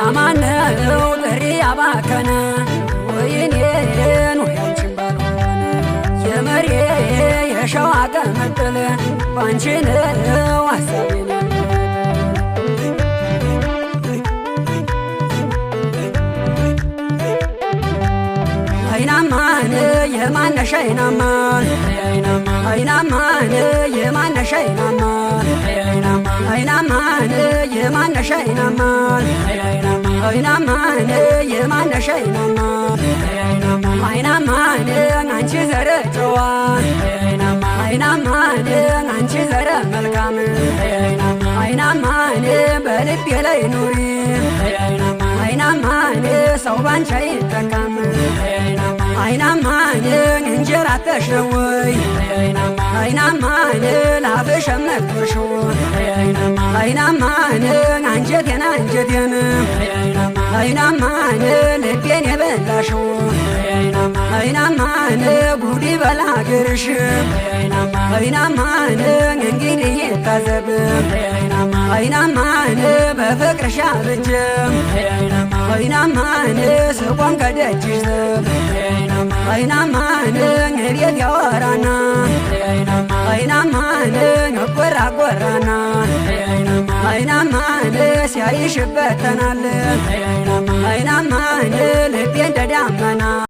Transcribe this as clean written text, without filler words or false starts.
ያማነው ጥሪ ያባከነ ወይኔን ወያንቺን ባልሆነ የመሬ የሸዋ ቅምጥል ባንቺ ነው ሐሳቤን አይናማን የማነሽ አይናማን አይናማን የማነሽ አይናማን አይናማን የማነሽ አይናማን አይናማን የማነሽ አይናማን አይናማን አንቺ ዘረ ጨዋ አይናማን አንቺ ዘረ መልካም አይናማን በልቤ ላይ ኑሪ አይናማን ሰው ባንቺ አይጠቀም አይናማን እንጀራ ተሸወይ አይናማን ላፍሽ መክርሽው አይናማን አንጀቴን አይናማን ልቤን የበላሽው አይናማን ጉዲ በላገርሽ አይናማን እንግዲህ ይታዘብ አይናማን በፍቅርሽ አብጀ አይናማን ስቆም ከደጅሽ ዘብ አይናማን ቤት ያወራና አይናማን ያጎራጎራና አይናማን ሲያይሽ ይበተናል አይናማን ልቤ እንደዳመና